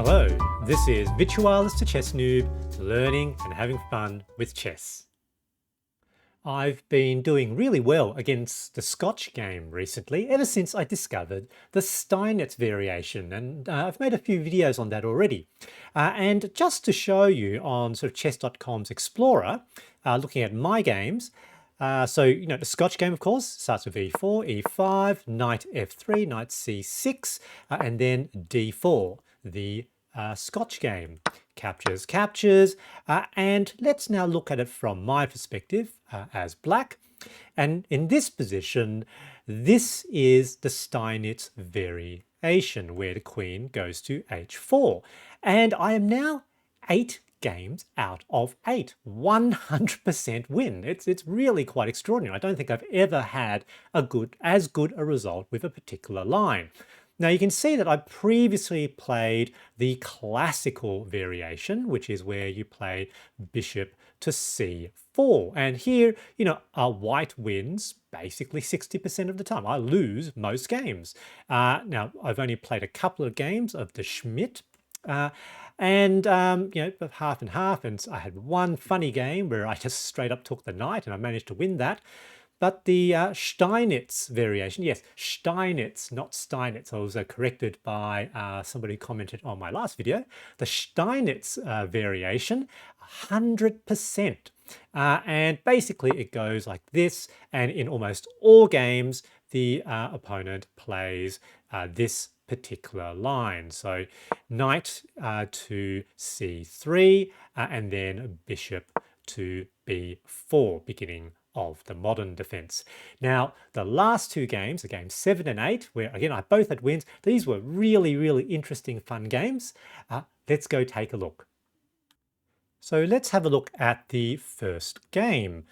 Hello, this is Virtualis to Chess Noob, learning and having fun with chess. I've been doing really well against the Scotch game recently, ever since I discovered the Steinitz variation, and I've made a few videos on that already. And just to show you on sort of chess.com's Explorer, looking at my games, the Scotch game, of course, starts with e4, e5, knight f3, knight c6, and then d4, the Scotch game. Captures, captures, and let's now look at it from my perspective as black. And in this position, this is the Steinitz variation, where the queen goes to h4. And I am now 8 games out of 8, 100% win. It's really quite extraordinary. I don't think I've ever had as good a result with a particular line. Now you can see that I previously played the classical variation, which is where you play bishop to c4. And here, white wins basically 60% of the time. I lose most games. Now I've only played a couple of games of the Schmidt, half and half, and I had one funny game where I just straight up took the knight and I managed to win that. But the Steinitz variation, yes, Steinitz, not Steinitz. I was corrected by somebody who commented on my last video. The Steinitz variation, 100%. And basically it goes like this. And in almost all games, the opponent plays this particular line. So knight to c3, and then bishop to b4, beginning of the modern defense. Now, the last two games, the games 7 and 8, where again I both had wins, these were really, really interesting, fun games. Let's go take a look. So let's have a look at the first game.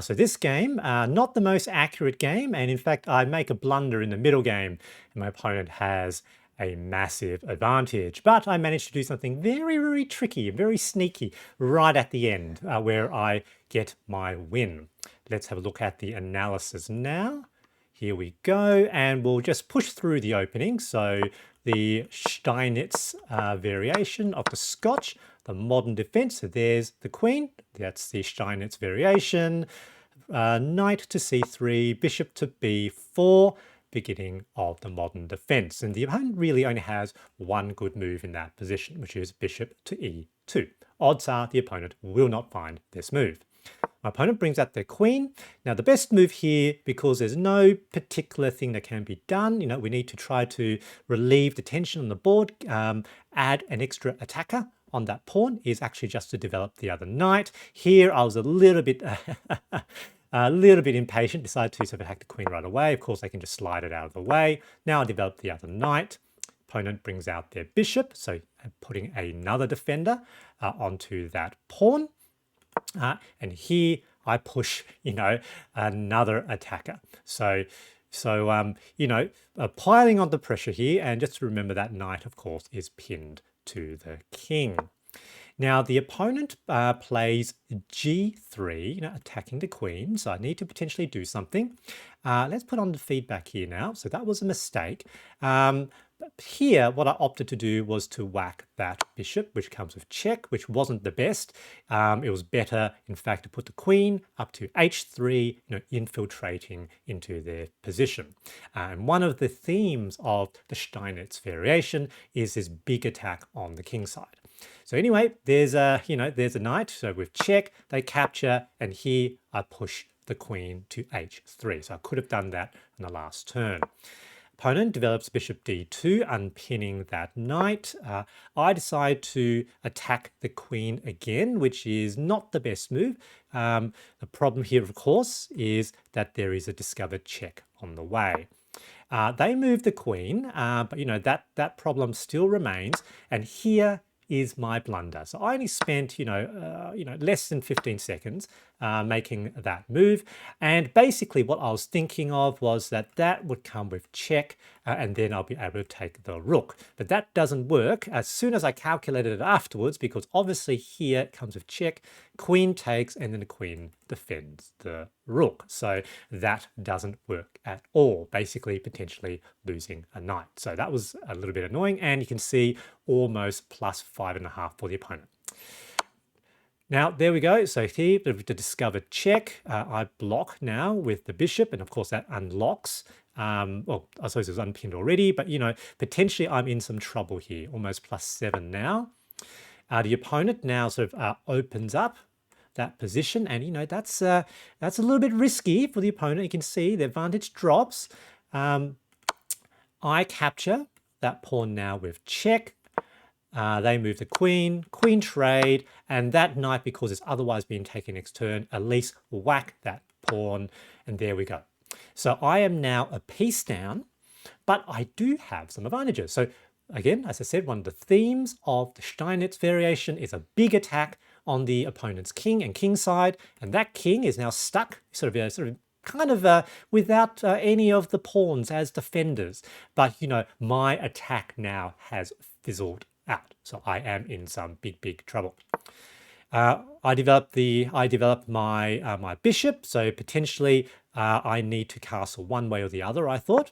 So this game, not the most accurate game, and in fact I make a blunder in the middle game, and my opponent has a massive advantage. But I managed to do something very, very tricky, very sneaky right at the end, where I get my win. Let's have a look at the analysis now. Here we go, and we'll just push through the opening. So the Steinitz variation of the Scotch, the modern defense. So there's the queen, that's the Steinitz variation. Knight to c3, bishop to b4, beginning of the modern defense. And the opponent really only has one good move in that position, which is bishop to e2. Odds are the opponent will not find this move. My opponent brings out their queen. Now the best move here, because there's no particular thing that can be done, we need to try to relieve the tension on the board, add an extra attacker on that pawn, is actually just to develop the other knight. Here I was a little bit impatient, decided to sort of attack the queen right away. Of course, I can just slide it out of the way. Now I develop the other knight. Opponent brings out their bishop, so I'm putting another defender onto that pawn. And here I push, another attacker. So piling on the pressure here, and just to remember that knight, of course, is pinned to the king. Now the opponent plays g3, attacking the queen, so I need to potentially do something. Let's put on the feedback here now. So that was a mistake. Here, what I opted to do was to whack that bishop, which comes with check, which wasn't the best. It was better, in fact, to put the queen up to h3, infiltrating into their position. And one of the themes of the Steinitz variation is this big attack on the king side. So anyway, there's a knight. So with check, they capture, and here I push the queen to h3. So I could have done that in the last turn. Opponent develops bishop d2, unpinning that knight. I decide to attack the queen again, which is not the best move. The problem here, of course, is that there is a discovered check on the way. They move the queen, but that problem still remains. And here is my blunder. So I only spent, less than 15 seconds making that move. And basically what I was thinking of was that would come with check, and then I'll be able to take the rook. But that doesn't work as soon as I calculated it afterwards, because obviously here it comes with check, queen takes, and then the queen defends the rook. So that doesn't work at all, basically potentially losing a knight. So that was a little bit annoying, and you can see almost plus 5.5 for the opponent. Now, there we go. So here, the discovered check, I block now with the bishop, and of course that unlocks. Well, I suppose it was unpinned already, but potentially I'm in some trouble here, almost plus 7 now. The opponent now sort of opens up that position, and that's a little bit risky for the opponent. You can see the advantage drops. I capture that pawn now with check. They move the queen, queen trade, and that knight, because it's otherwise being taken next turn, at least whack that pawn, and there we go. So I am now a piece down, but I do have some advantages. So again, as I said, one of the themes of the Steinitz variation is a big attack on the opponent's king and king side, and that king is now stuck, sort of kind of without any of the pawns as defenders. But my attack now has fizzled out, so I am in some big trouble. I developed my my bishop, so potentially I need to castle one way or the other, I thought.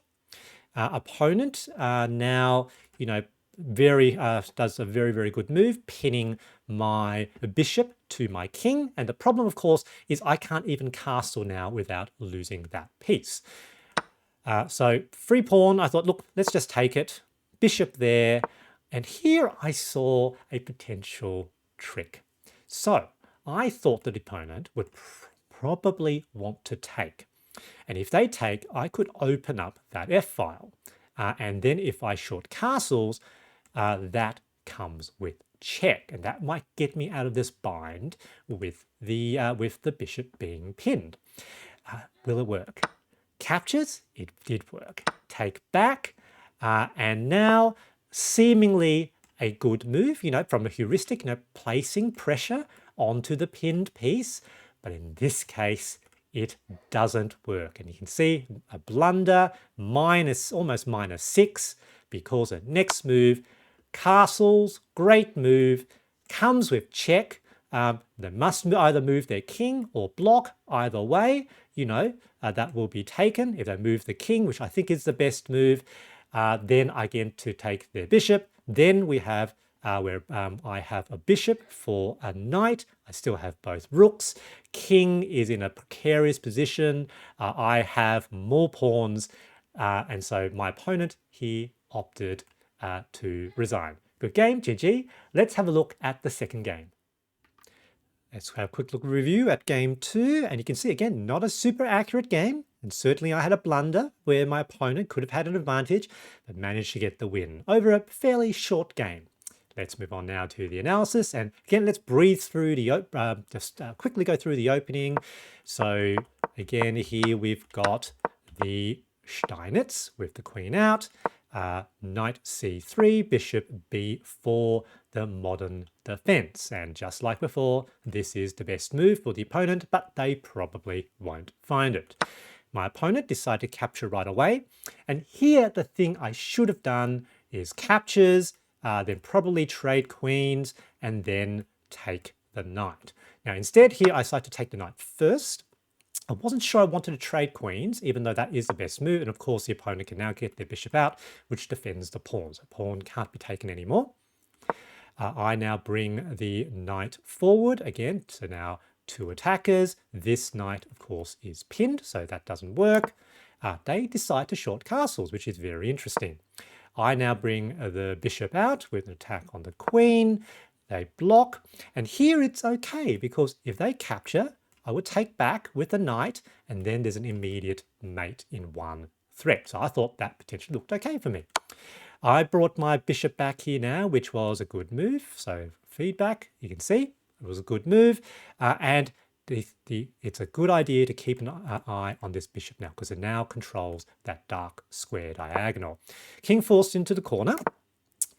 Opponent now does a very good move, pinning my bishop to my king, and the problem, of course, is I can't even castle now without losing that piece. So free pawn, I thought, look, let's just take it. Bishop there, and here I saw a potential trick. So I thought the opponent would probably want to take. And if they take, I could open up that f-file. And then if I short castles, that comes with check. And that might get me out of this bind with the bishop being pinned. Will it work? Captures? It did work. Take back. And now seemingly a good move, from a heuristic, placing pressure onto the pinned piece. But in this case, it doesn't work. And you can see a blunder, almost minus 6, because the next move, castles, great move, comes with check. They must either move their king or block. Either way, that will be taken. If they move the king, which I think is the best move, then I get to take their bishop. Then we have where I have a bishop for a knight. I still have both rooks. King is in a precarious position. I have more pawns. And so my opponent, he opted to resign. Good game, GG. Let's have a look at the second game. Let's have a quick look review at game 2. And you can see, again, not a super accurate game. And certainly I had a blunder where my opponent could have had an advantage, but managed to get the win over a fairly short game. Let's move on now to the analysis. And again, let's breathe through quickly go through the opening. So again, here we've got the Steinitz with the queen out, knight c3, bishop b4, the modern defense. And just like before, this is the best move for the opponent, but they probably won't find it. My opponent decided to capture right away. And here, the thing I should have done is captures, then probably trade queens, and then take the knight. Now, instead here, I decided to take the knight first. I wasn't sure I wanted to trade queens, even though that is the best move. And of course, the opponent can now get their bishop out, which defends the pawn. So pawn can't be taken anymore. I now bring the knight forward again. So now 2 attackers. This knight, of course, is pinned, so that doesn't work. They decide to short castles, which is very interesting. I now bring the bishop out with an attack on the queen. They block. And here it's okay, because if they capture, I would take back with the knight, and then there's an immediate mate in one threat. So I thought that potentially looked okay for me. I brought my bishop back here now, which was a good move. So feedback, you can see it was a good move. And it's a good idea to keep an eye on this bishop now, because it now controls that dark square diagonal. King forced into the corner.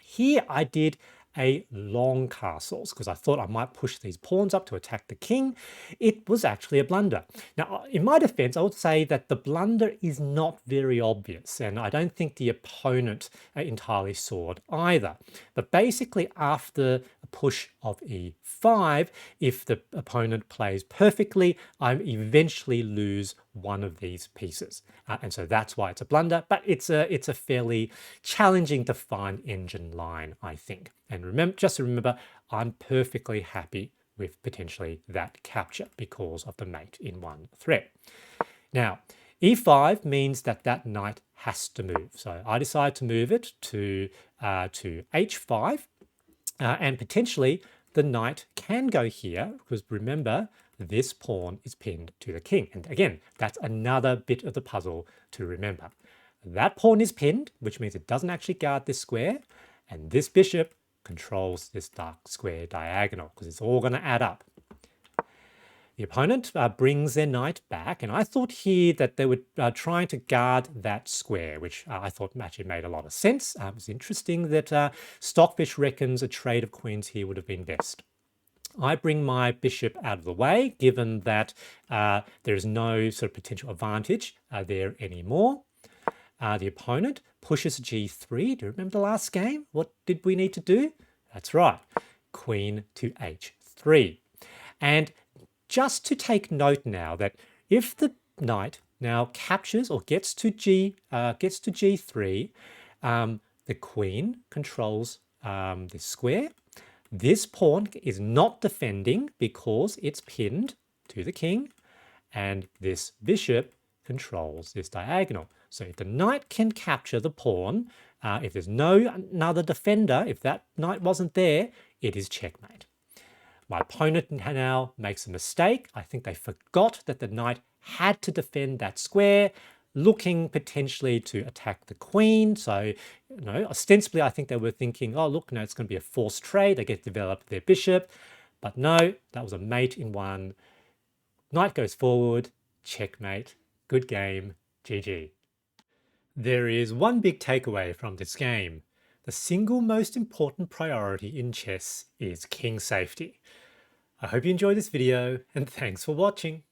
Here I did a long castles because I thought I might push these pawns up to attack the king. It was actually a blunder. Now, in my defense, I would say that the blunder is not very obvious, and I don't think the opponent entirely saw it either. But basically, after a push of e5, if the opponent plays perfectly, I eventually lose one of these pieces. And so that's why it's a blunder, but it's a fairly challenging to find engine line, I think. And remember, just remember, I'm perfectly happy with potentially that capture because of the mate in one threat. Now, e5 means that that knight has to move. So I decide to move it to h5, and potentially the knight can go here because remember, this pawn is pinned to the king. And again, that's another bit of the puzzle to remember. That pawn is pinned, which means it doesn't actually guard this square, and this bishop controls this dark square diagonal because it's all going to add up. The opponent brings their knight back, and I thought here that they were trying to guard that square, which I thought actually made a lot of sense. It was interesting that Stockfish reckons a trade of queens here would have been best. I bring my bishop out of the way, given that there is no sort of potential advantage there anymore. The opponent pushes g3. Do you remember the last game? What did we need to do? That's right, queen to h3. And just to take note now that if the knight now captures or gets to g3, the queen controls this square. This pawn is not defending because it's pinned to the king, and this bishop controls this diagonal. So if the knight can capture the pawn, if there's no another defender, if that knight wasn't there, it is checkmate. My opponent now makes a mistake. I think they forgot that the knight had to defend that square, looking potentially to attack the queen. So, ostensibly, I think they were thinking, oh, look, no, it's going to be a forced trade. They get to develop their bishop. But no, that was a mate in one. Knight goes forward, checkmate. Good game, GG. There is one big takeaway from this game. The single most important priority in chess is king safety. I hope you enjoyed this video, and thanks for watching.